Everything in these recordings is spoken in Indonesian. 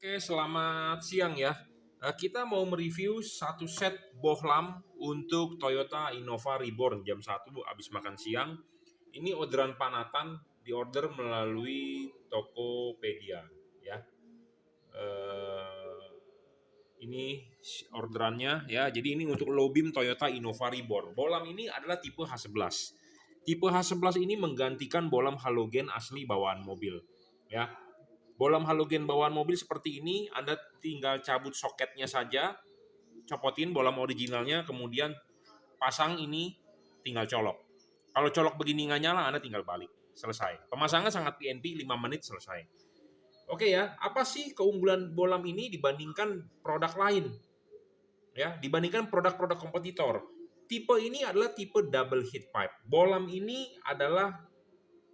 Oke, selamat siang ya. Kita mau mereview satu set bohlam untuk Toyota Innova Reborn jam 1 habis makan siang. Ini orderan Panatan, diorder melalui Tokopedia ya. Eh, ini orderannya ya. Jadi ini untuk low beam Toyota Innova Reborn. Bohlam ini adalah tipe H11. Tipe H11 ini menggantikan bohlam halogen asli bawaan mobil ya. Bohlam halogen bawaan mobil seperti ini, Anda tinggal cabut soketnya saja, copotin bohlam originalnya, kemudian pasang ini, tinggal colok. Kalau colok begini nggak nyala, Anda tinggal balik. Selesai. Pemasangan sangat PNP, 5 menit selesai. Oke ya, apa sih keunggulan bohlam ini dibandingkan produk lain? Ya, dibandingkan produk-produk kompetitor. Tipe ini adalah tipe double heat pipe. Bohlam ini adalah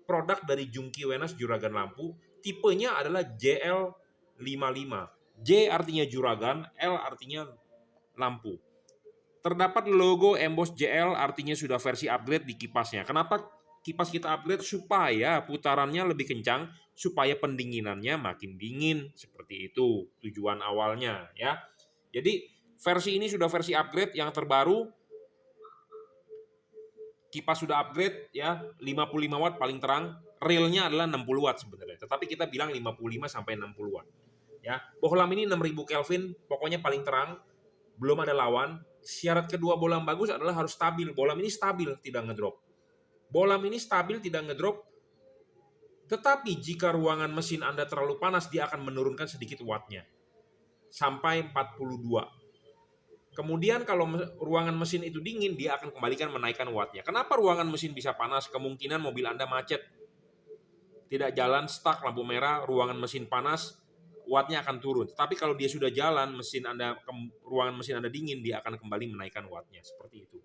produk dari Jungki Wenas Juragan Lampu. Tipenya adalah JL55. J artinya juragan, L artinya lampu. Terdapat logo emboss JL, artinya sudah versi upgrade di kipasnya. Kenapa kipas kita upgrade? Supaya putarannya lebih kencang, supaya pendinginannya makin dingin. Seperti itu tujuan awalnya ya. Jadi versi ini sudah versi upgrade yang terbaru. Kipas sudah upgrade ya, 55 watt paling terang. Realnya adalah 60 watt sebenarnya, tetapi kita bilang 55 sampai 60 watt. Ya, bohlam ini 6000 Kelvin, pokoknya paling terang, belum ada lawan. Syarat kedua bohlam bagus adalah harus stabil. Bohlam ini stabil, tidak ngedrop. Bohlam ini stabil, tidak ngedrop. Tetapi jika ruangan mesin Anda terlalu panas, dia akan menurunkan sedikit wattnya sampai 42. Kemudian kalau ruangan mesin itu dingin, dia akan kembalikan menaikkan wattnya. Kenapa ruangan mesin bisa panas? Kemungkinan mobil Anda macet, tidak jalan, stuck, lampu merah, ruangan mesin panas, wattnya akan turun. Tapi kalau dia sudah jalan, ruangan mesin Anda dingin, dia akan kembali menaikkan wattnya. Seperti itu.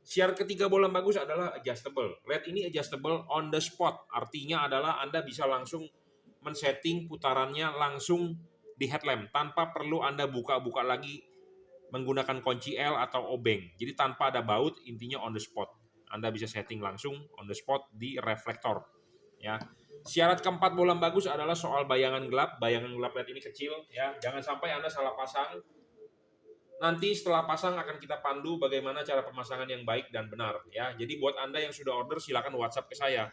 Syarat ketiga bohlam bagus adalah adjustable. LED ini adjustable on the spot. Artinya adalah Anda bisa langsung men-setting putarannya langsung di headlamp tanpa perlu Anda buka-buka lagi menggunakan kunci L atau obeng. Jadi tanpa ada baut, intinya on the spot. Anda bisa setting langsung on the spot di reflektor. Ya. Syarat keempat bohlam bagus adalah soal bayangan gelap. Bayangan gelap LED ini kecil, ya. Jangan sampai Anda salah pasang. Nanti setelah pasang akan kita pandu bagaimana cara pemasangan yang baik dan benar. Ya. Jadi buat Anda yang sudah order silakan WhatsApp ke saya.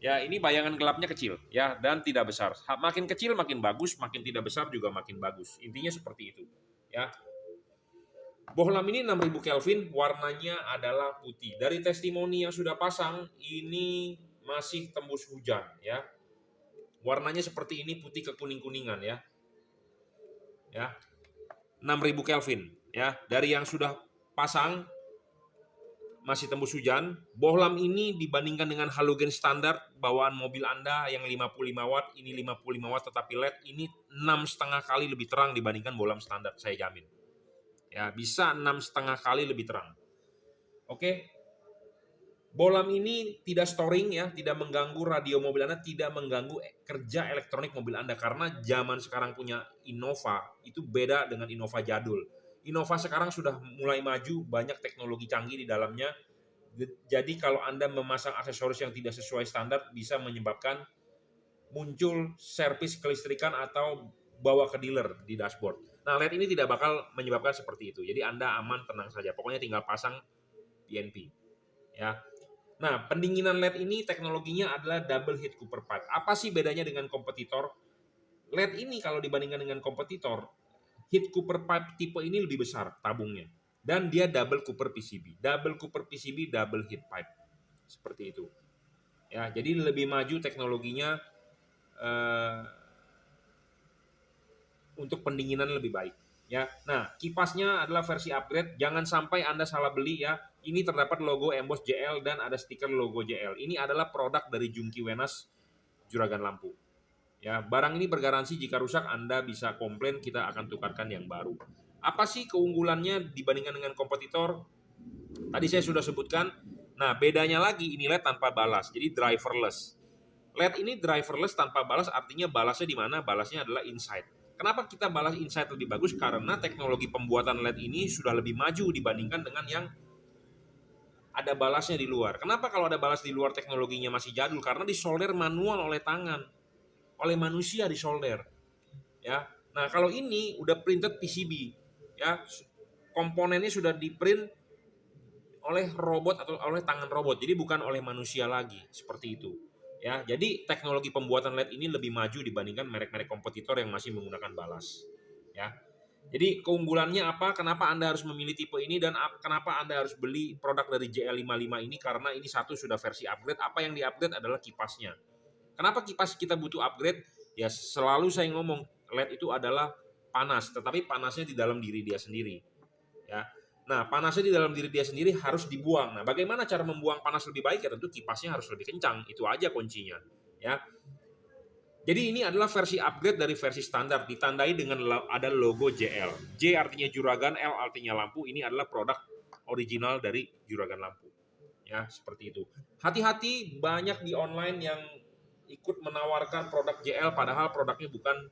Ya, ini bayangan gelapnya kecil, ya, dan tidak besar. Makin kecil makin bagus, makin tidak besar juga makin bagus. Intinya seperti itu. Ya. Bohlam ini 6000 Kelvin, warnanya adalah putih. Dari testimoni yang sudah pasang, ini masih tembus hujan ya. Warnanya seperti ini, putih kekuning-kuningan ya. Ya. 6000 Kelvin ya. Dari yang sudah pasang masih tembus hujan. Bohlam ini dibandingkan dengan halogen standar bawaan mobil Anda yang 55 watt, ini 55 watt tetapi LED, ini 6,5 kali lebih terang dibandingkan bohlam standar, saya jamin. Ya, bisa 6,5 kali lebih terang. Oke. Bohlam ini tidak storing ya, tidak mengganggu radio mobil Anda, tidak mengganggu kerja elektronik mobil Anda karena zaman sekarang punya Innova itu beda dengan Innova jadul. Innova sekarang sudah mulai maju, banyak teknologi canggih di dalamnya. Jadi kalau Anda memasang aksesoris yang tidak sesuai standar bisa menyebabkan muncul servis kelistrikan atau bawa ke dealer di dashboard. Nah, LED ini tidak bakal menyebabkan seperti itu. Jadi Anda aman, tenang saja. Pokoknya tinggal pasang PNP. Ya. Nah, pendinginan LED ini teknologinya adalah double heat cooper pipe. Apa sih bedanya dengan kompetitor? LED ini kalau dibandingkan dengan kompetitor, heat cooper pipe tipe ini lebih besar tabungnya. Dan dia double cooper PCB. Double cooper PCB, double heat pipe. Seperti itu. Ya, jadi lebih maju teknologinya untuk pendinginan lebih baik. Ya, nah kipasnya adalah versi upgrade. Jangan sampai Anda salah beli ya. Ini terdapat logo emboss JL dan ada stiker logo JL. Ini adalah produk dari Jungki Wenas Juragan Lampu. Ya, barang ini bergaransi jika rusak Anda bisa komplain, kita akan tukarkan yang baru. Apa sih keunggulannya dibandingkan dengan kompetitor? Tadi saya sudah sebutkan. Nah, bedanya lagi ini LED tanpa balas, jadi driverless. LED ini driverless tanpa balas, artinya balasnya di mana? Balasnya adalah inside. Kenapa kita balas inside lebih bagus? Karena teknologi pembuatan LED ini sudah lebih maju dibandingkan dengan yang ada balasnya di luar. Kenapa kalau ada balas di luar teknologinya masih jadul? Karena disolder manual oleh tangan, oleh manusia disolder. ya. Nah, kalau ini udah printed PCB, ya. Komponennya sudah di-print oleh robot atau oleh tangan robot. Jadi bukan oleh manusia lagi, seperti itu. Ya, jadi teknologi pembuatan LED ini lebih maju dibandingkan merek-merek kompetitor yang masih menggunakan balas. Ya. Jadi keunggulannya apa? Kenapa Anda harus memilih tipe ini dan kenapa Anda harus beli produk dari JL55 ini? Karena ini satu sudah versi upgrade. Apa yang di-upgrade adalah kipasnya. Kenapa kipas kita butuh upgrade? Ya selalu saya ngomong LED itu adalah panas, tetapi panasnya di dalam diri dia sendiri. Ya. Nah, panasnya di dalam diri dia sendiri harus dibuang. Nah, bagaimana cara membuang panas lebih baik? Ya tentu kipasnya harus lebih kencang. Itu aja kuncinya. Ya. Jadi ini adalah versi upgrade dari versi standar, ditandai dengan ada logo JL. J artinya juragan, L artinya lampu. Ini adalah produk original dari juragan lampu. Ya, seperti itu. Hati-hati, banyak di online yang ikut menawarkan produk JL padahal produknya bukan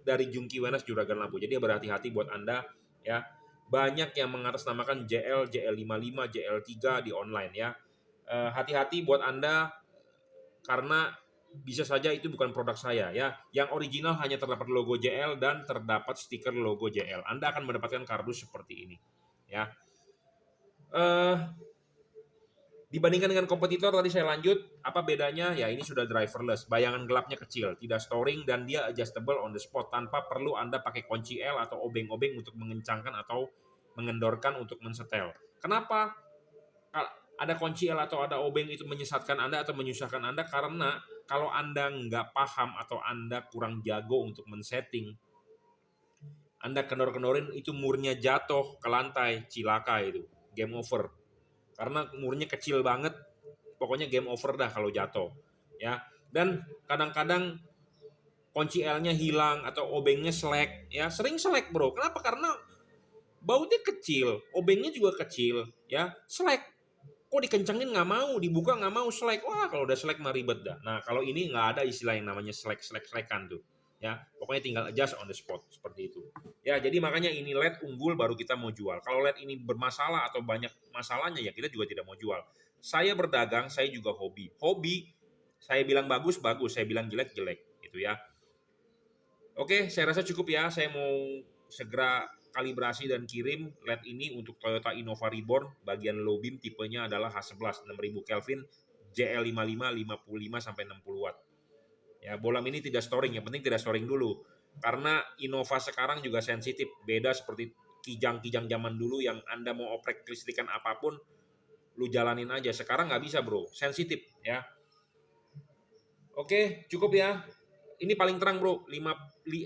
dari Jungki Wenas juragan lampu. Jadi berhati-hati buat Anda ya. Banyak yang mengatasnamakan JL, JL55, JL3 di online ya. Hati-hati buat Anda karena bisa saja itu bukan produk saya ya. Yang original hanya terdapat logo JL dan terdapat stiker logo JL. Anda akan mendapatkan kardus seperti ini ya. Dibandingkan dengan kompetitor tadi saya lanjut, apa bedanya? Ya ini sudah driverless, bayangan gelapnya kecil, tidak storing dan dia adjustable on the spot tanpa perlu Anda pakai kunci L atau obeng-obeng untuk mengencangkan atau mengendorkan untuk mensetel. Kenapa ada kunci L atau ada obeng itu menyesatkan Anda atau menyusahkan Anda? Karena kalau Anda nggak paham atau Anda kurang jago untuk men-setting, Anda kendor-kendorin itu murnya jatuh ke lantai, cilaka itu, game over. Karena murnya kecil banget, pokoknya game over dah kalau jatuh ya. Dan kadang-kadang kunci L-nya hilang atau obengnya selek ya, sering selek bro. Kenapa? Karena bautnya kecil, obengnya juga kecil ya, selek. Kok dikencengin nggak mau, dibuka nggak mau, selek. Wah kalau udah selek mah ribet dah. Nah kalau ini nggak ada istilah yang namanya selekan tuh ya, pokoknya tinggal adjust on the spot seperti itu ya. Jadi makanya ini LED unggul baru kita mau jual. Kalau LED ini bermasalah atau banyak masalahnya ya kita juga tidak mau jual. Saya berdagang, saya juga hobi. Saya bilang bagus, saya bilang jelek gitu ya. Oke, saya rasa cukup ya. Saya mau segera kalibrasi dan kirim LED ini untuk Toyota Innova Reborn. Bagian low beam tipenya adalah H11 6000 Kelvin, JL55 55 sampai 60 watt. Ya, bolam ini tidak storing, yang penting tidak storing dulu. Karena Innova sekarang juga sensitif, beda seperti kijang-kijang zaman dulu yang Anda mau oprek kelistrikan apapun, lu jalanin aja. Sekarang nggak bisa bro, sensitif ya. Oke, cukup ya. Ini paling terang bro, 55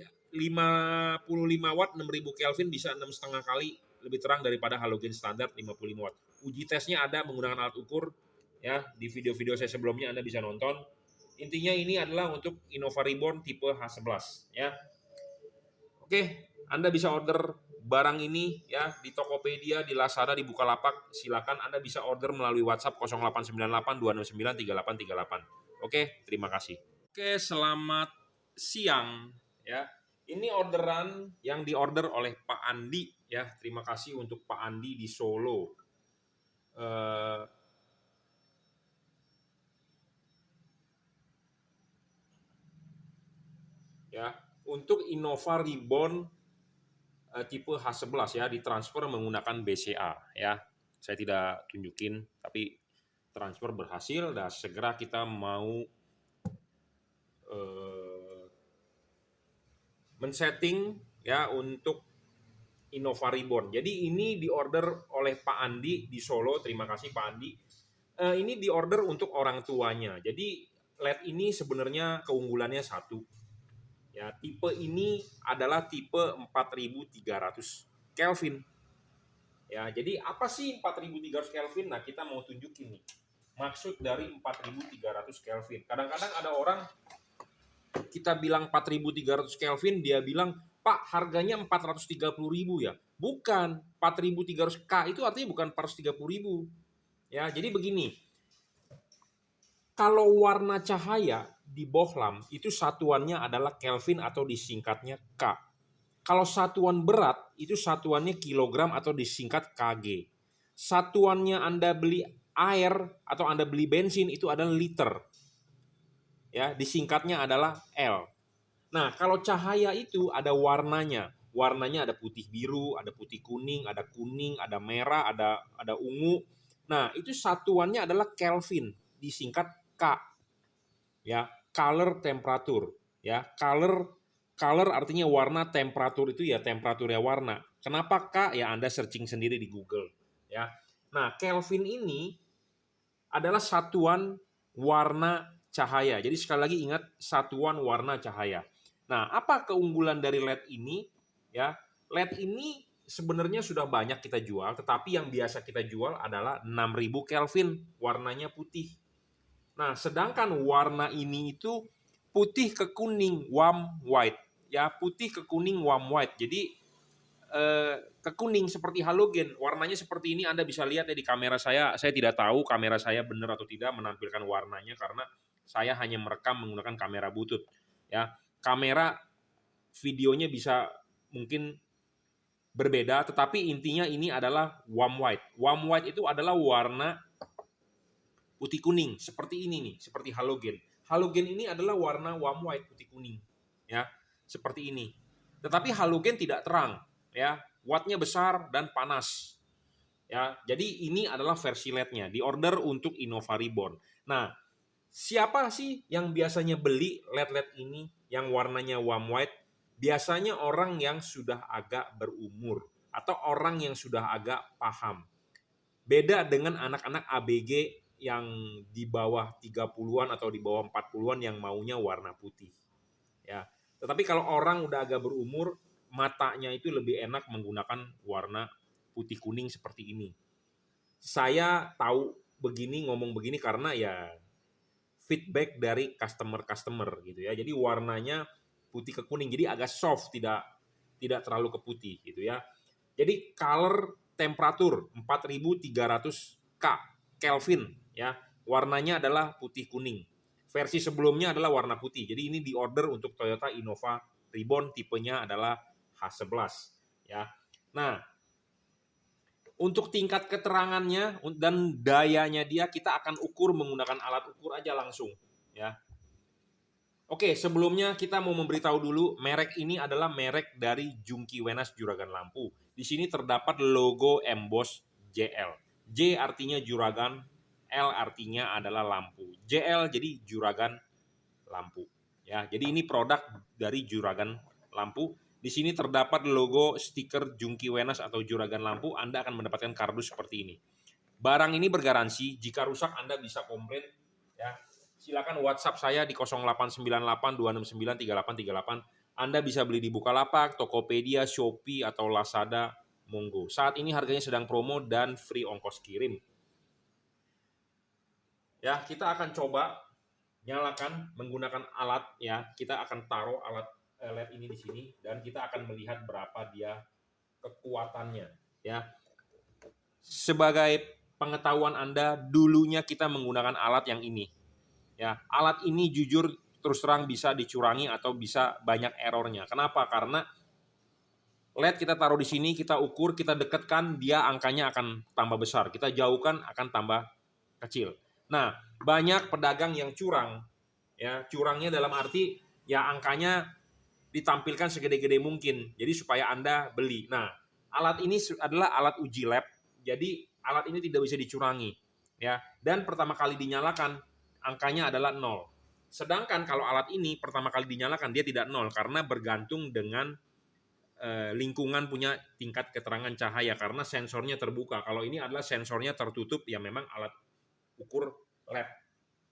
watt 6000 Kelvin bisa 6,5 kali lebih terang daripada halogen standar 55 watt. Uji tesnya ada menggunakan alat ukur ya, di video-video saya sebelumnya Anda bisa nonton. Intinya ini adalah untuk Innova Reborn tipe H11 ya. Oke, Anda bisa order barang ini ya di Tokopedia, di Lazada, di Bukalapak. Silakan Anda bisa order melalui WhatsApp 0898 269 3838. Oke, terima kasih. Oke, selamat siang ya. Ini orderan yang diorder oleh Pak Andi ya. Terima kasih untuk Pak Andi di Solo. Ya, untuk Innova Reborn tipe H11 ya, ditransfer menggunakan BCA ya. Saya tidak tunjukin tapi transfer berhasil dan segera kita mau men-setting ya untuk Innova Reborn. Jadi ini diorder oleh Pak Andi di Solo. Terima kasih Pak Andi. Ini diorder untuk orang tuanya. Jadi LED ini sebenarnya keunggulannya satu. Ya, tipe ini adalah tipe 4300 Kelvin. Ya, jadi apa sih 4300 Kelvin? Nah, kita mau tunjukin nih. Maksud dari 4300 Kelvin. Kadang-kadang ada orang kita bilang 4300 Kelvin, dia bilang, "Pak, harganya 430.000 ya?" Bukan, 4300 K itu artinya bukan 430.000. Ya, jadi begini. Kalau warna cahaya di bohlam itu satuannya adalah Kelvin atau disingkatnya K. Kalau satuan berat itu satuannya kilogram atau disingkat kg. Satuannya Anda beli air atau Anda beli bensin itu adalah liter. Ya, disingkatnya adalah L. Nah, kalau cahaya itu ada warnanya. Warnanya ada putih biru, ada putih kuning, ada merah, ada ungu. Nah, itu satuannya adalah Kelvin, disingkat K. Ya, color temperature, ya. Color artinya warna, temperatur itu ya temperaturnya warna. Kenapa K? Ya Anda searching sendiri di Google, ya. Nah, Kelvin ini adalah satuan warna cahaya. Jadi sekali lagi ingat, satuan warna cahaya. Nah, apa keunggulan dari LED ini? Ya, LED ini sebenarnya sudah banyak kita jual, tetapi yang biasa kita jual adalah 6000 Kelvin, warnanya putih. Nah, sedangkan warna ini itu putih ke kuning, warm white. Ya, putih ke kuning, warm white. Jadi ke kuning seperti halogen. Warnanya seperti ini, Anda bisa lihat ya di kamera saya. Saya tidak tahu kamera saya benar atau tidak menampilkan warnanya karena saya hanya merekam menggunakan kamera butut. Ya, kamera videonya bisa mungkin berbeda, tetapi intinya ini adalah warm white. Warm white itu adalah warna putih kuning, seperti ini nih, seperti halogen. Halogen ini adalah warna warm white, putih kuning, ya, seperti ini. Tetapi halogen tidak terang, ya, wattnya besar dan panas, ya. Jadi ini adalah versi LED-nya, diorder untuk Innova Reborn. Nah, siapa sih yang biasanya beli LED-LED ini yang warnanya warm white? Biasanya orang yang sudah agak berumur atau orang yang sudah agak paham. Beda dengan anak-anak ABG yang di bawah 30-an atau di bawah 40-an yang maunya warna putih. Ya. Tetapi kalau orang udah agak berumur, matanya itu lebih enak menggunakan warna putih kuning seperti ini. Saya tahu begini, ngomong begini karena ya feedback dari customer gitu ya. Jadi warnanya putih ke kuning, jadi agak soft, tidak terlalu ke putih gitu ya. Jadi color temperatur 4300 K Kelvin ya. Warnanya adalah putih kuning. Versi sebelumnya adalah warna putih. Jadi ini diorder untuk Toyota Innova Reborn, tipenya adalah H11 ya. Nah, untuk tingkat keterangannya dan dayanya dia kita akan ukur menggunakan alat ukur aja langsung ya. Oke, sebelumnya kita mau memberitahu dulu merek ini adalah merek dari Junkee Wenas Juragan Lampu. Di sini terdapat logo emboss JL. J artinya juragan, L artinya adalah lampu. JL jadi juragan lampu. Ya, jadi ini produk dari Juragan Lampu. Di sini terdapat logo stiker Junkee Wenas atau Juragan Lampu. Anda akan mendapatkan kardus seperti ini. Barang ini bergaransi. Jika rusak Anda bisa komplain. Ya, silakan WhatsApp saya di 0898 269 3838. Anda bisa beli di Bukalapak, Tokopedia, Shopee atau Lazada. Monggo. Saat ini harganya sedang promo dan free ongkos kirim. Ya, kita akan coba nyalakan menggunakan alat ya. Kita akan taruh alat LED ini di sini dan kita akan melihat berapa dia kekuatannya ya. Sebagai pengetahuan Anda, dulunya kita menggunakan alat yang ini. Ya, alat ini jujur terus terang bisa dicurangi atau bisa banyak errornya. Kenapa? Karena LED kita taruh di sini, kita ukur, kita dekatkan, dia angkanya akan tambah besar. Kita jauhkan akan tambah kecil. Nah, banyak pedagang yang curang. Ya, curangnya dalam arti ya angkanya ditampilkan segede-gede mungkin. Jadi supaya Anda beli. Nah, alat ini adalah alat uji lab. Jadi alat ini tidak bisa dicurangi. Ya, dan pertama kali dinyalakan angkanya adalah 0. Sedangkan kalau alat ini pertama kali dinyalakan dia tidak 0 karena bergantung dengan lingkungan punya tingkat keterangan cahaya karena sensornya terbuka. Kalau ini adalah sensornya tertutup ya memang alat ukur lab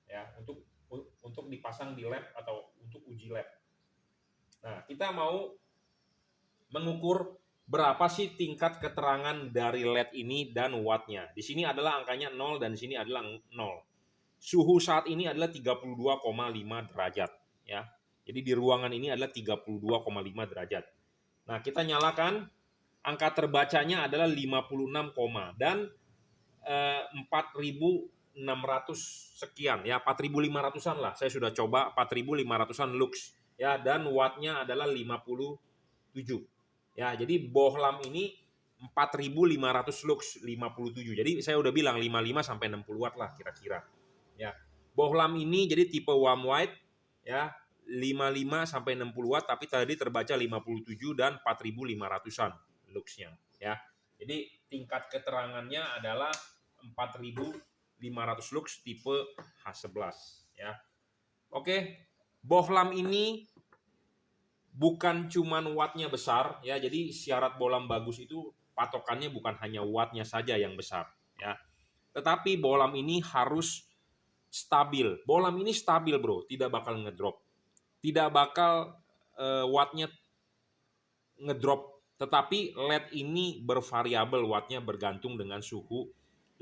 ya untuk dipasang di lab atau untuk uji lab. Nah, kita mau mengukur berapa sih tingkat keterangan dari LED ini dan wattnya. Di sini adalah angkanya 0 dan di sini adalah 0. Suhu saat ini adalah 32,5 derajat ya. Jadi di ruangan ini adalah 32,5 derajat. Nah, kita nyalakan, angka terbacanya adalah 56, dan 4.600 sekian ya, 4.500-an lah. Saya sudah coba 4.500-an lux ya, dan wattnya adalah 57. Ya, jadi bohlam ini 4.500 lux 57. Jadi saya udah bilang 55 sampai 60 watt lah kira-kira. Ya. Bohlam ini jadi tipe warm white ya, 55 sampai 60 watt, tapi tadi terbaca 57 dan 4.500-an luxnya ya. Jadi tingkat keterangannya adalah 4.500 lux tipe H11 ya. Oke, bohlam ini bukan cuman wattnya besar ya. Jadi syarat bohlam bagus itu patokannya bukan hanya wattnya saja yang besar ya. Tetapi bohlam ini harus stabil. Bohlam ini stabil, bro, tidak bakal ngedrop. Tidak bakal wattnya ngedrop. Tetapi LED ini bervariabel wattnya bergantung dengan suhu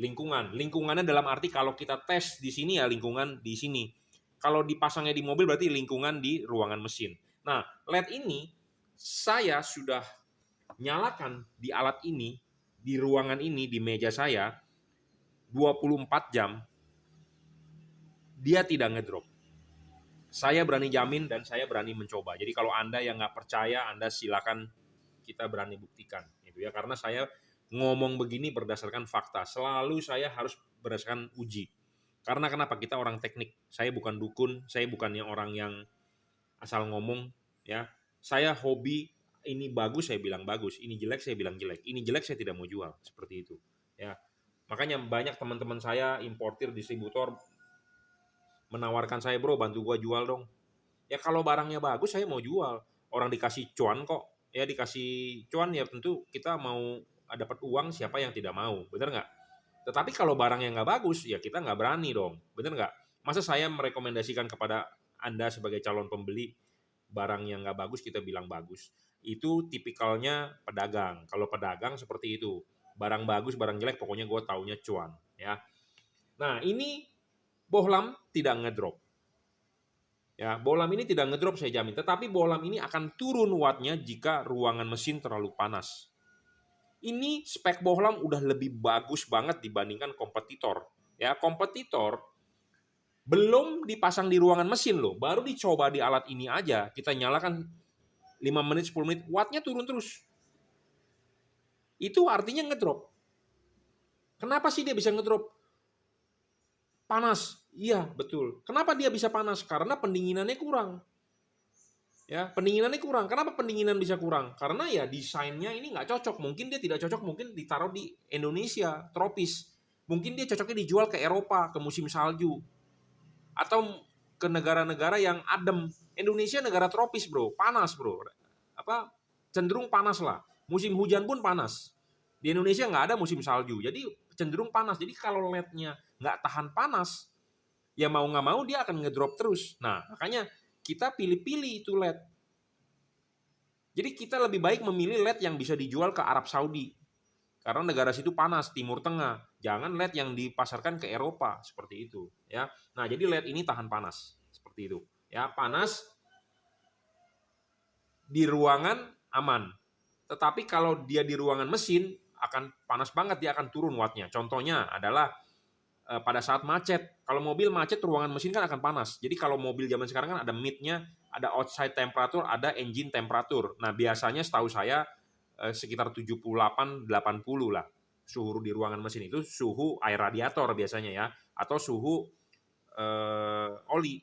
lingkungan. Lingkungannya dalam arti kalau kita tes di sini ya lingkungan di sini. Kalau dipasangnya di mobil berarti lingkungan di ruangan mesin. Nah, LED ini saya sudah nyalakan di alat ini, di ruangan ini, di meja saya 24 jam. Dia tidak ngedrop. Saya berani jamin dan saya berani mencoba. Jadi kalau Anda yang nggak percaya, Anda silakan, kita berani buktikan, gitu ya. Karena saya ngomong begini berdasarkan fakta. Selalu saya harus berdasarkan uji. Karena kenapa? Kita orang teknik. Saya bukan dukun. Saya bukannya orang yang asal ngomong, ya. Saya hobi. Ini bagus, saya bilang bagus. Ini jelek, saya bilang jelek. Ini jelek, saya tidak mau jual. Seperti itu, ya. Makanya banyak teman-teman saya, importir, distributor, menawarkan saya, bro, bantu gua jual dong. Ya kalau barangnya bagus, saya mau jual. Orang dikasih cuan kok. Ya dikasih cuan ya tentu kita mau dapat uang, siapa yang tidak mau, bener nggak? Tetapi kalau barang yang nggak bagus ya kita nggak berani dong, bener nggak? Masa saya merekomendasikan kepada Anda sebagai calon pembeli barang yang nggak bagus kita bilang bagus? Itu tipikalnya pedagang. Kalau pedagang seperti itu, barang bagus barang jelek pokoknya gue taunya cuan ya. Nah ini bohlam tidak ngedrop. Ya, bohlam ini tidak ngedrop saya jamin, tetapi bohlam ini akan turun wattnya jika ruangan mesin terlalu panas. Ini spek bohlam udah lebih bagus banget dibandingkan kompetitor. Ya, kompetitor belum dipasang di ruangan mesin loh, baru dicoba di alat ini aja, kita nyalakan 5 menit, 10 menit, wattnya turun terus. Itu artinya ngedrop. Kenapa sih dia bisa ngedrop? Panas. Iya, betul. Kenapa dia bisa panas? Karena pendinginannya kurang. Ya, pendinginannya kurang. Kenapa pendinginan bisa kurang? Karena ya desainnya ini nggak cocok. Mungkin dia tidak cocok, mungkin ditaruh di Indonesia, tropis. Mungkin dia cocoknya dijual ke Eropa, ke musim salju. Atau ke negara-negara yang adem. Indonesia negara tropis, bro. Panas, bro. Cenderung panas lah. Musim hujan pun panas. Di Indonesia nggak ada musim salju. Jadi cenderung panas. Jadi kalau LED-nya nggak tahan panas, ya mau nggak mau dia akan ngedrop terus. Nah, makanya kita pilih-pilih itu LED. Jadi kita lebih baik memilih LED yang bisa dijual ke Arab Saudi. Karena negara situ panas, Timur Tengah. Jangan LED yang dipasarkan ke Eropa, seperti itu. Ya. Nah, jadi LED ini tahan panas. Seperti itu. Ya, panas di ruangan aman. Tetapi kalau dia di ruangan mesin, akan panas banget, dia akan turun wattnya. Contohnya adalah pada saat macet. Kalau mobil macet, ruangan mesin kan akan panas. Jadi kalau mobil zaman sekarang kan ada mid-nya, ada outside temperature, ada engine temperature. Nah, biasanya setahu saya sekitar 78-80 lah. Suhu di ruangan mesin itu suhu air radiator biasanya ya, atau suhu oli.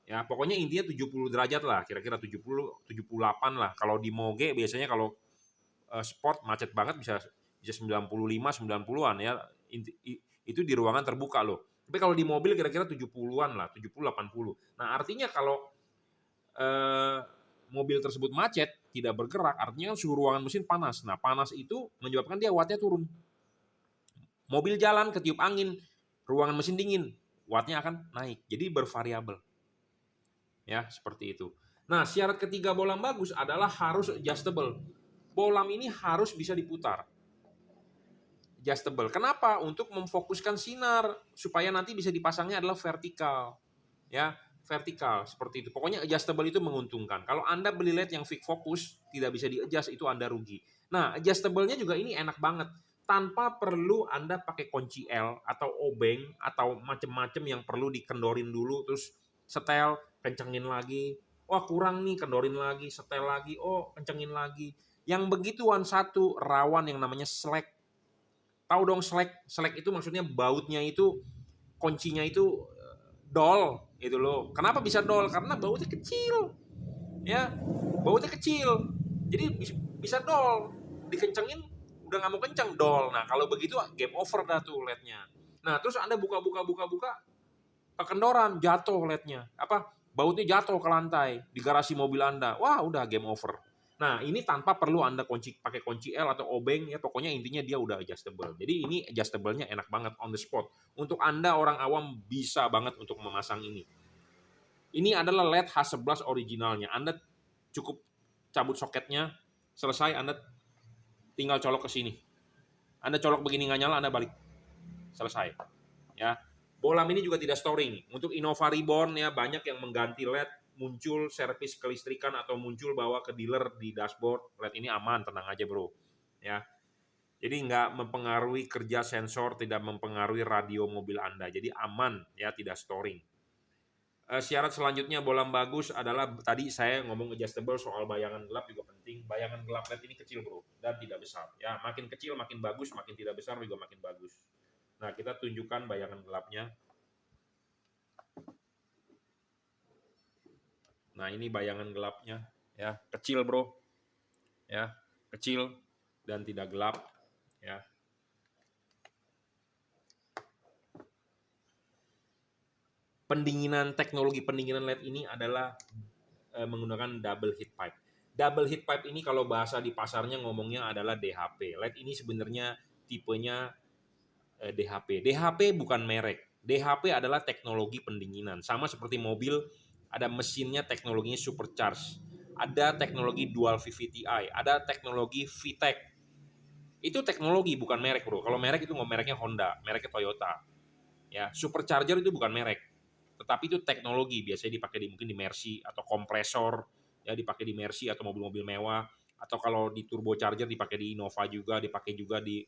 Ya, pokoknya intinya 70 derajat lah, kira-kira 70 78 lah. Kalau di moge biasanya kalau sport macet banget bisa 95 90-an ya. Itu di ruangan terbuka loh. Tapi kalau di mobil kira-kira 70-an lah, 70-80. Nah, artinya kalau mobil tersebut macet, tidak bergerak, artinya kan suhu ruangan mesin panas. Nah, panas itu menyebabkan dia wattnya turun. Mobil jalan, ketiup angin, ruangan mesin dingin, wattnya akan naik. Jadi bervariabel. Ya, seperti itu. Nah, syarat ketiga bohlam bagus adalah harus adjustable. Bohlam ini harus bisa diputar. Adjustable. Kenapa? Untuk memfokuskan sinar supaya nanti bisa dipasangnya adalah vertikal. Ya, vertikal seperti itu. Pokoknya adjustable itu menguntungkan. Kalau Anda beli LED yang fix fokus, tidak bisa di-adjust, itu Anda rugi. Nah, adjustable-nya juga ini enak banget. Tanpa perlu Anda pakai kunci L atau obeng atau macam-macam yang perlu dikendorin dulu terus setel, kencengin lagi. Wah, kurang nih, kendorin lagi, setel lagi. Oh, kencengin lagi. Yang begituan satu rawan yang namanya slack. Tahu dong slack? Slack itu maksudnya bautnya itu, kuncinya itu Dol itu loh. Kenapa bisa dol? Karena bautnya kecil. Ya, bautnya kecil. Jadi bisa dol. Dikencengin udah nggak mau kenceng, dol. Nah, kalau begitu game over dah tuh LED-nya. Nah, terus Anda buka kekendoran, jatuh LED-nya. Apa? Bautnya jatuh ke lantai di garasi mobil Anda. Wah, udah game over. Nah, ini tanpa perlu Anda pakai kunci L atau obeng ya, pokoknya intinya dia udah adjustable. Jadi ini adjustable-nya enak banget on the spot. Untuk Anda orang awam bisa banget untuk memasang ini. Ini adalah LED H11 originalnya. Anda cukup cabut soketnya, selesai Anda tinggal colok ke sini. Anda colok begini nggak nyala, Anda balik. Selesai. Ya. Bohlam ini juga tidak storing. Untuk Innova Reborn ya banyak yang mengganti LED, muncul servis kelistrikan atau muncul bawa ke dealer di dashboard. LED ini aman, tenang aja bro. Ya. Jadi nggak mempengaruhi kerja sensor, tidak mempengaruhi radio mobil Anda. Jadi aman ya, tidak storing. Syarat selanjutnya bohlam bagus adalah tadi saya ngomong adjustable, soal bayangan gelap juga penting. Bayangan gelap LED ini kecil bro dan tidak besar. Ya makin kecil makin bagus, makin tidak besar juga makin bagus. Nah kita tunjukkan bayangan gelapnya. Nah ini bayangan gelapnya ya, kecil bro, ya kecil dan tidak gelap ya. Teknologi pendinginan LED ini adalah menggunakan double heat pipe. Double heat pipe ini kalau bahasa di pasarnya ngomongnya adalah DHP. LED ini sebenarnya tipenya DHP. DHP bukan merek. DHP adalah teknologi pendinginan. Sama seperti mobil, ada mesinnya teknologinya supercharge. Ada teknologi dual VVTi, ada teknologi VTEC. Itu teknologi bukan merek bro. Kalau merek itu mereknya Honda, mereknya Toyota. Ya, supercharger itu bukan merek. Tetapi itu teknologi, biasanya dipakai mungkin di Mercy atau kompresor ya dipakai di Mercy atau mobil-mobil mewah, atau kalau di turbocharger dipakai di Innova juga, dipakai juga di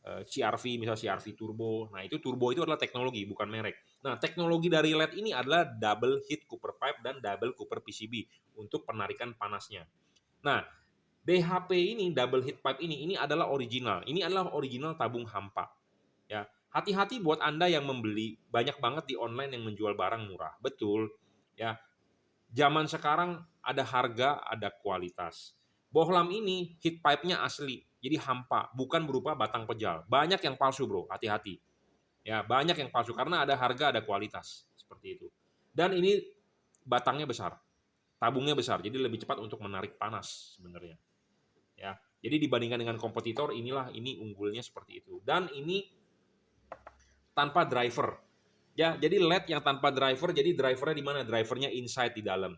CR-V, misal CR-V turbo. Nah, itu turbo itu adalah teknologi bukan merek. Nah, teknologi dari LED ini adalah double heat copper pipe dan double copper PCB untuk penarikan panasnya. Nah, DHP ini double heat pipe ini adalah original. Ini adalah original tabung hampa. Ya, hati-hati buat Anda yang membeli, banyak banget di online yang menjual barang murah. Betul. Ya. Zaman sekarang ada harga, ada kualitas. Bohlam ini heat pipe-nya asli. Jadi hampa, bukan berupa batang pejal. Banyak yang palsu, bro. Hati-hati. Ya, banyak yang palsu karena ada harga, ada kualitas. Seperti itu. Dan ini batangnya besar. Tabungnya besar, jadi lebih cepat untuk menarik panas sebenarnya. Ya. Jadi dibandingkan dengan kompetitor, ini unggulnya seperti itu. Dan ini tanpa driver. Ya, jadi LED yang tanpa driver, jadi drivernya di mana? Drivernya inside di dalam.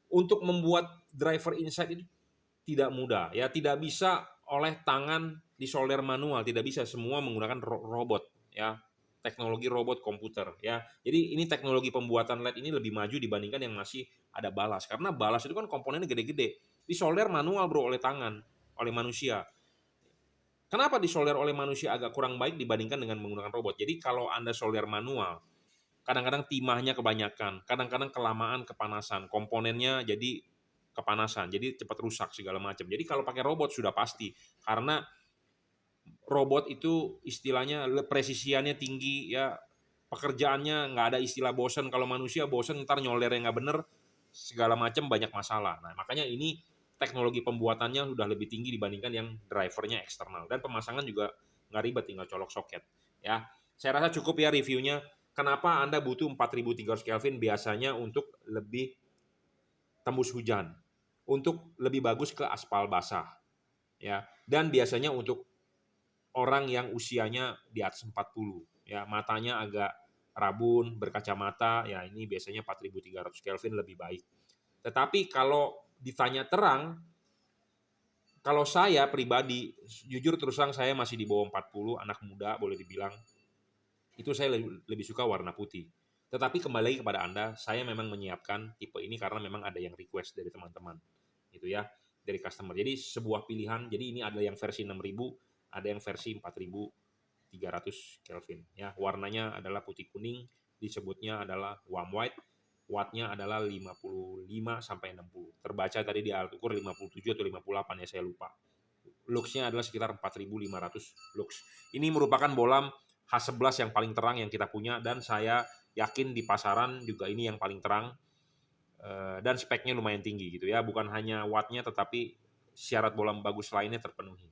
Untuk membuat driver inside itu tidak mudah, ya tidak bisa oleh tangan disolder manual, tidak bisa, semua menggunakan robot, ya teknologi robot komputer, ya. Jadi ini teknologi pembuatan LED ini lebih maju dibandingkan yang masih ada balas, karena balas itu kan komponennya gede-gede, disolder manual bro, oleh tangan, oleh manusia. Kenapa disolder oleh manusia agak kurang baik dibandingkan dengan menggunakan robot? Jadi kalau Anda solder manual, kadang-kadang timahnya kebanyakan, kadang-kadang kelamaan kepanasan, komponennya jadi kepanasan, jadi cepat rusak segala macam. Jadi kalau pakai robot sudah pasti, karena robot itu istilahnya presisiannya tinggi, ya pekerjaannya nggak ada istilah bosen. Kalau manusia bosen ntar nyoldernya nggak bener, segala macam banyak masalah. Nah makanya ini teknologi pembuatannya sudah lebih tinggi dibandingkan yang drivernya eksternal, dan pemasangan juga nggak ribet, tinggal colok soket. Ya, saya rasa cukup ya reviewnya. Kenapa Anda butuh 4300 Kelvin? Biasanya untuk lebih tembus hujan, untuk lebih bagus ke aspal basah, ya. Dan biasanya untuk orang yang usianya di atas 40, ya, matanya agak rabun, berkacamata, ya ini biasanya 4300 Kelvin lebih baik. Tetapi kalau ditanya terang, kalau saya pribadi, jujur terus terang saya masih di bawah 40, anak muda boleh dibilang, itu saya lebih suka warna putih. Tetapi kembali lagi kepada Anda, saya memang menyiapkan tipe ini karena memang ada yang request dari teman-teman, gitu ya, dari customer. Jadi sebuah pilihan. Jadi ini ada yang versi 6000, ada yang versi 4300 Kelvin. Ya, warnanya adalah putih kuning, disebutnya adalah warm white, wattnya adalah 55 sampai 60. Terbaca tadi di alat ukur 57 atau 58 ya, saya lupa. Luxnya adalah sekitar 4500 lux. Ini merupakan bohlam H11 yang paling terang yang kita punya, dan saya yakin di pasaran juga ini yang paling terang dan speknya lumayan tinggi gitu ya. Bukan hanya wattnya tetapi syarat bolam bagus lainnya terpenuhi.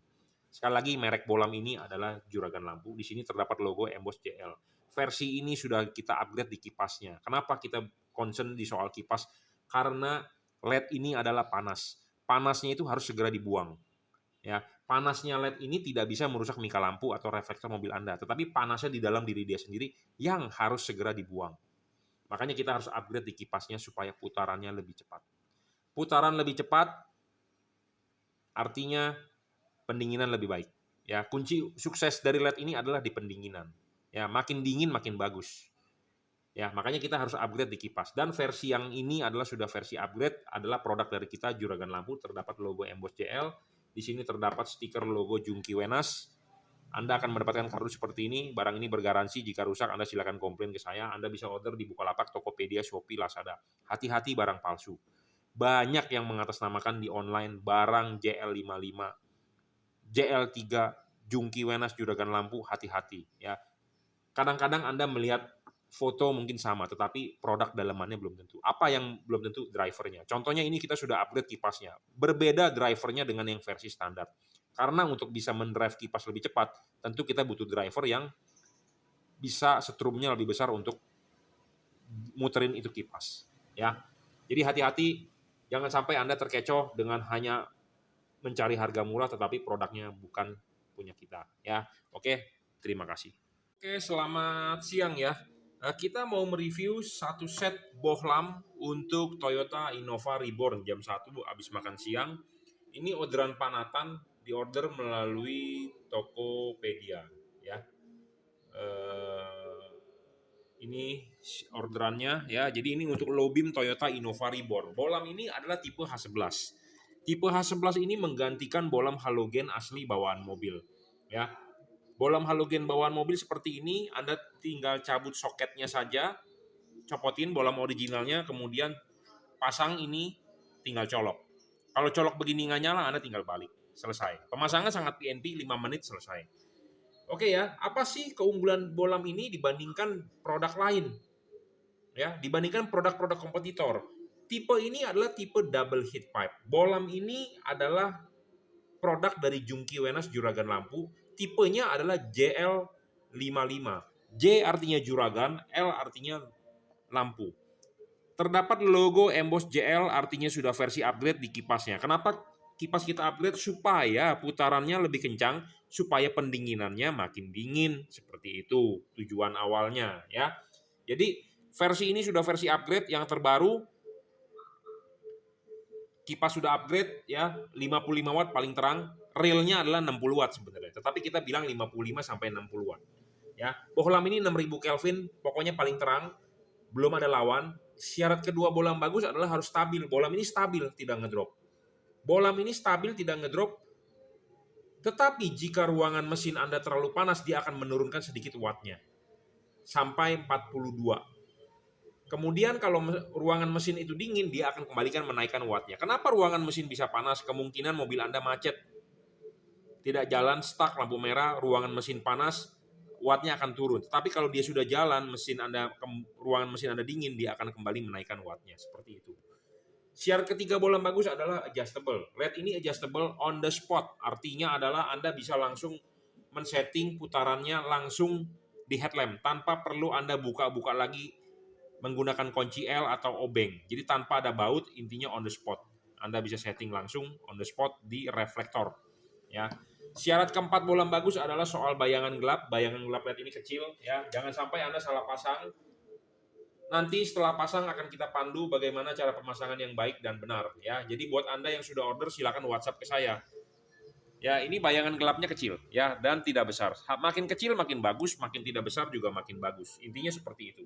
Sekali lagi merek bolam ini adalah Juragan Lampu. Di sini terdapat logo emboss JL. Versi ini sudah kita upgrade di kipasnya. Kenapa kita concern di soal kipas? Karena LED ini adalah panas. Panasnya itu harus segera dibuang. Ya, panasnya LED ini tidak bisa merusak mika lampu atau reflektor mobil Anda, tetapi panasnya di dalam diri dia sendiri yang harus segera dibuang. Makanya kita harus upgrade di kipasnya supaya putarannya lebih cepat. Putaran lebih cepat artinya pendinginan lebih baik. Ya, kunci sukses dari LED ini adalah di pendinginan. Ya, makin dingin makin bagus. Ya, makanya kita harus upgrade di kipas. Dan versi yang ini adalah sudah versi upgrade, adalah produk dari kita Juragan Lampu, terdapat logo emboss JL. Di sini terdapat stiker logo Jungki Wenas. Anda akan mendapatkan kardus seperti ini. Barang ini bergaransi, jika rusak Anda silakan komplain ke saya. Anda bisa order di Bukalapak, Tokopedia, Shopee, Lazada. Hati-hati barang palsu. Banyak yang mengatasnamakan di online barang JL55, JL3, Jungki Wenas, Juragan Lampu, hati-hati ya. Kadang-kadang Anda melihat foto mungkin sama, tetapi produk dalamannya belum tentu. Apa yang belum tentu? Drivernya. Contohnya ini kita sudah upgrade kipasnya. Berbeda drivernya dengan yang versi standar. Karena untuk bisa mendrive kipas lebih cepat, tentu kita butuh driver yang bisa setrumnya lebih besar untuk muterin itu kipas. Ya, jadi hati-hati, jangan sampai Anda terkecoh dengan hanya mencari harga murah, tetapi produknya bukan punya kita. Ya, oke, terima kasih. Oke, selamat siang ya. Kita mau mereview satu set bohlam untuk Toyota Innova Reborn jam 1 habis makan siang. Ini orderan Panatan, diorder melalui Tokopedia ya. Ini orderannya ya. Jadi ini untuk low beam Toyota Innova Reborn. Bohlam ini adalah tipe H11. Tipe H11 ini menggantikan bohlam halogen asli bawaan mobil ya. Bohlam halogen bawaan mobil seperti ini, Anda tinggal cabut soketnya saja, copotin bohlam originalnya, kemudian pasang ini, tinggal colok. Kalau colok begini nggak nyala, Anda tinggal balik. Selesai. Pemasangan sangat PNP, 5 menit selesai. Oke ya, apa sih keunggulan bohlam ini dibandingkan produk lain? Ya, dibandingkan produk-produk kompetitor. Tipe ini adalah tipe double heat pipe. Bohlam ini adalah produk dari Jungki Wenas Juragan Lampu. Tipenya adalah JL55. J artinya juragan, L artinya lampu. Terdapat logo emboss JL, artinya sudah versi upgrade di kipasnya. Kenapa kipas kita upgrade? Supaya putarannya lebih kencang, supaya pendinginannya makin dingin. Seperti itu tujuan awalnya ya. Jadi versi ini sudah versi upgrade yang terbaru. Kipas sudah upgrade ya, 55 watt paling terang. Realnya adalah 60 watt sebenarnya, tetapi kita bilang 55 sampai 60 watt. Ya, bohlam ini 6000 Kelvin, pokoknya paling terang, belum ada lawan. Syarat kedua bohlam bagus adalah harus stabil. Bohlam ini stabil, tidak ngedrop. Bohlam ini stabil, tidak ngedrop. Tetapi jika ruangan mesin Anda terlalu panas, dia akan menurunkan sedikit wattnya sampai 42. Kemudian kalau ruangan mesin itu dingin, dia akan kembalikan menaikkan wattnya. Kenapa ruangan mesin bisa panas? Kemungkinan mobil Anda macet, tidak jalan, stuck, lampu merah, ruangan mesin panas, wattnya akan turun. Tapi kalau dia sudah jalan, ruangan mesin Anda dingin, dia akan kembali menaikkan wattnya. Seperti itu. Syarat ketiga bohlam bagus adalah adjustable. LED ini adjustable on the spot. Artinya adalah Anda bisa langsung men-setting putarannya langsung di headlamp tanpa perlu Anda buka-buka lagi menggunakan kunci L atau obeng. Jadi tanpa ada baut, intinya on the spot. Anda bisa setting langsung on the spot di reflektor. Ya. Syarat keempat bohlam bagus adalah soal bayangan gelap. Bayangan gelap LED ini kecil, ya. Jangan sampai Anda salah pasang. Nanti setelah pasang akan kita pandu bagaimana cara pemasangan yang baik dan benar, ya. Jadi buat Anda yang sudah order silakan WhatsApp ke saya. Ya, ini bayangan gelapnya kecil, ya, dan tidak besar. Makin kecil makin bagus, makin tidak besar juga makin bagus. Intinya seperti itu,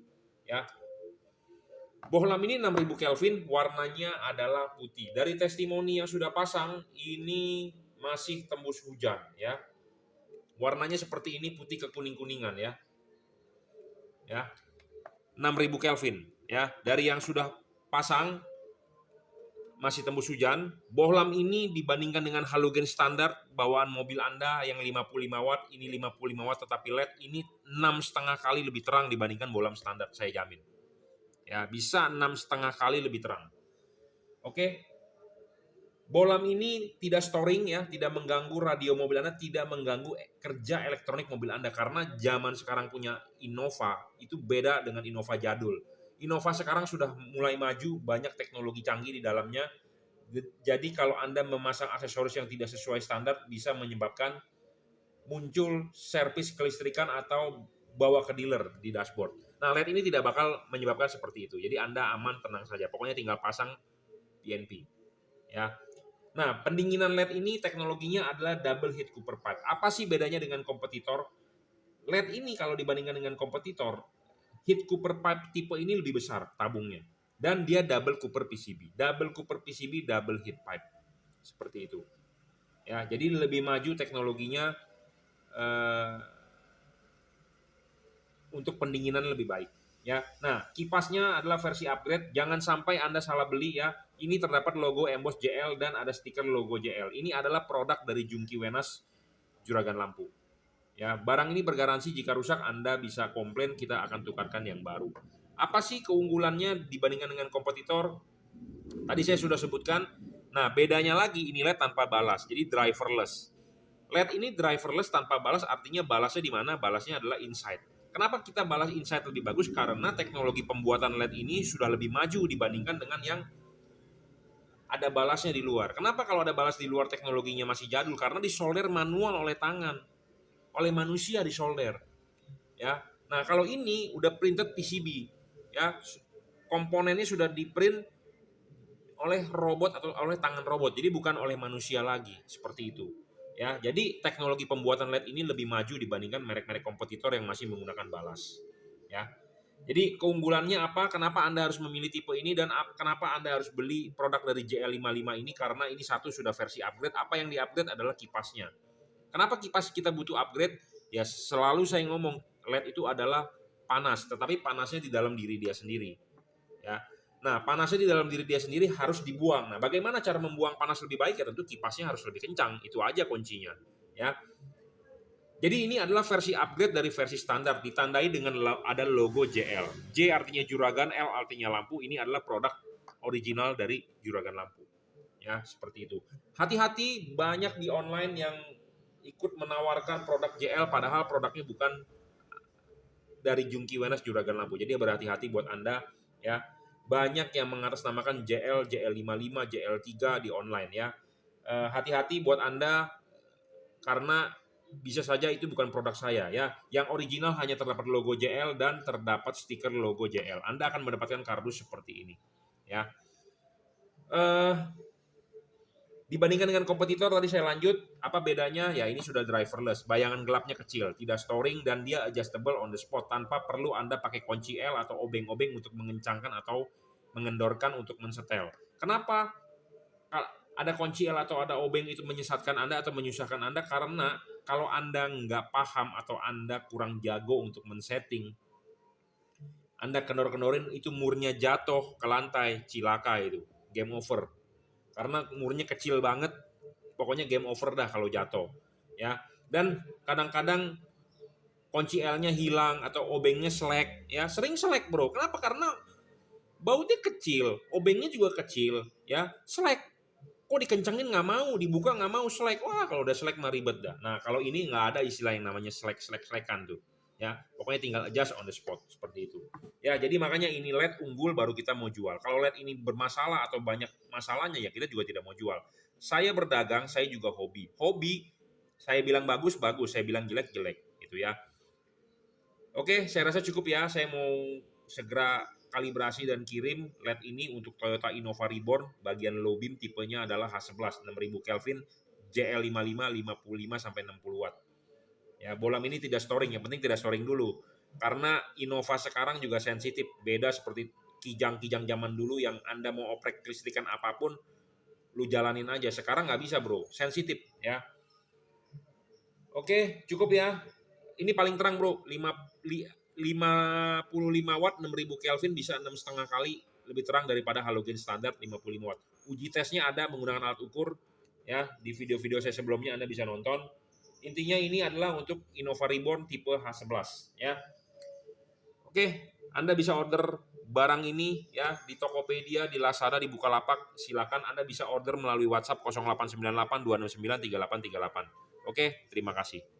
ya. Bohlam ini 6000 Kelvin, warnanya adalah putih. Dari testimoni yang sudah pasang, ini masih tembus hujan ya. Warnanya seperti ini, putih kekuning-kuningan ya. Ya. 6000 Kelvin ya. Dari yang sudah pasang masih tembus hujan. Bohlam ini dibandingkan dengan halogen standar bawaan mobil Anda yang 55 watt, ini 55 watt tetapi LED, ini 6,5 kali lebih terang dibandingkan bohlam standar, saya jamin. Ya, bisa 6,5 kali lebih terang. Oke. Bohlam ini tidak storing ya, tidak mengganggu radio mobil Anda, tidak mengganggu kerja elektronik mobil Anda karena zaman sekarang punya Innova itu beda dengan Innova jadul. Innova sekarang sudah mulai maju, banyak teknologi canggih di dalamnya. Jadi kalau Anda memasang aksesoris yang tidak sesuai standar bisa menyebabkan muncul servis kelistrikan atau bawa ke dealer di dashboard. Nah, LED ini tidak bakal menyebabkan seperti itu. Jadi Anda aman, tenang saja. Pokoknya tinggal pasang PNP. Ya. Nah, pendinginan LED ini teknologinya adalah double heat cooper pipe. Apa sih bedanya dengan kompetitor? LED ini kalau dibandingkan dengan kompetitor, heat cooper pipe tipe ini lebih besar tabungnya. Dan dia double cooper PCB. Double cooper PCB, double heat pipe. Seperti itu. Ya, jadi lebih maju teknologinya untuk pendinginan lebih baik. Ya, nah kipasnya adalah versi upgrade. Jangan sampai Anda salah beli ya. Ini terdapat logo emboss JL dan ada stiker logo JL. Ini adalah produk dari Jungki Wenas Juragan Lampu. Ya, barang ini bergaransi jika rusak Anda bisa komplain, kita akan tukarkan yang baru. Apa sih keunggulannya dibandingkan dengan kompetitor? Tadi saya sudah sebutkan. Nah, bedanya lagi ini LED tanpa balas, jadi driverless. LED ini driverless tanpa balas, artinya balasnya di mana? Balasnya adalah inside. Kenapa kita balas inside lebih bagus? Karena teknologi pembuatan LED ini sudah lebih maju dibandingkan dengan yang ada balasnya di luar. Kenapa kalau ada balas di luar teknologinya masih jadul? Karena disolder manual oleh tangan, oleh manusia disolder. Ya, nah kalau ini udah printed PCB, ya komponennya sudah diprint oleh robot atau oleh tangan robot, jadi bukan oleh manusia lagi, seperti itu. Ya, jadi teknologi pembuatan LED ini lebih maju dibandingkan merek-merek kompetitor yang masih menggunakan balas. Ya, jadi keunggulannya apa? Kenapa Anda harus memilih tipe ini dan kenapa Anda harus beli produk dari JL55 ini? Karena ini satu sudah versi upgrade. Apa yang di-upgrade adalah kipasnya. Kenapa kipas kita butuh upgrade? Ya selalu saya ngomong LED itu adalah panas, tetapi panasnya di dalam diri dia sendiri. Ya. Nah, panasnya di dalam diri dia sendiri harus dibuang. Nah, bagaimana cara membuang panas lebih baik? Ya tentu kipasnya harus lebih kencang. Itu aja kuncinya. Ya. Jadi ini adalah versi upgrade dari versi standar, ditandai dengan ada logo JL. J artinya juragan, L artinya lampu. Ini adalah produk original dari juragan lampu. Ya, seperti itu. Hati-hati, banyak di online yang ikut menawarkan produk JL padahal produknya bukan dari Jungki Wenas Juragan Lampu. Jadi berhati-hati buat Anda ya. Banyak yang mengatasnamakan JL, JL55, JL3 di online ya. Hati-hati buat Anda karena bisa saja itu bukan produk saya ya. Yang original hanya terdapat logo JL dan terdapat stiker logo JL. Anda akan mendapatkan kardus seperti ini ya. Dibandingkan dengan kompetitor tadi saya lanjut, apa bedanya? Ya ini sudah driverless, bayangan gelapnya kecil, tidak storing dan dia adjustable on the spot tanpa perlu Anda pakai kunci L atau obeng-obeng untuk mengencangkan atau mengendorkan untuk mensetel. Kenapa ada kunci L atau ada obeng itu menyesatkan Anda atau menyusahkan Anda? Karena kalau Anda nggak paham atau Anda kurang jago untuk men-setting, Anda kendor-kendorin itu murnya jatuh ke lantai, cilaka itu, game over. Karena umurnya kecil banget, pokoknya game over dah kalau jatuh ya. Dan kadang-kadang kunci L-nya hilang atau obengnya selek ya, sering selek bro. Kenapa? Karena bautnya kecil, obengnya juga kecil ya, selek. Kok dikencengin nggak mau, dibuka nggak mau, selek. Wah kalau udah selek mah ribet dah. Nah kalau ini nggak ada istilah yang namanya selekan tuh ya, pokoknya tinggal adjust on the spot seperti itu ya. Jadi makanya ini LED unggul baru kita mau jual. Kalau LED ini bermasalah atau banyak masalahnya ya kita juga tidak mau jual. Saya berdagang, saya juga hobi, saya bilang bagus, saya bilang jelek gitu ya. Oke, saya rasa cukup ya. Saya mau segera kalibrasi dan kirim LED ini untuk Toyota Innova Reborn bagian low beam, tipenya adalah H11 6000 Kelvin, JL55 55 sampai 60 watt. Ya, bohlam ini tidak storing, yang penting tidak storing dulu. Karena Innova sekarang juga sensitif, beda seperti kijang-kijang zaman dulu yang Anda mau oprek kelistrikan apapun, lu jalanin aja. Sekarang nggak bisa bro, sensitif ya. Oke, cukup ya. Ini paling terang bro, 55 watt 6000 Kelvin bisa 6,5 kali lebih terang daripada halogen standar 55 watt. uji tesnya ada menggunakan alat ukur, ya di video-video saya sebelumnya Anda bisa nonton. Intinya ini adalah untuk Innova Reborn tipe H11 ya. Oke, Anda bisa order barang ini ya di Tokopedia, di Lazada, di Bukalapak. Silakan Anda bisa order melalui WhatsApp 0898 269 3838. Oke, terima kasih.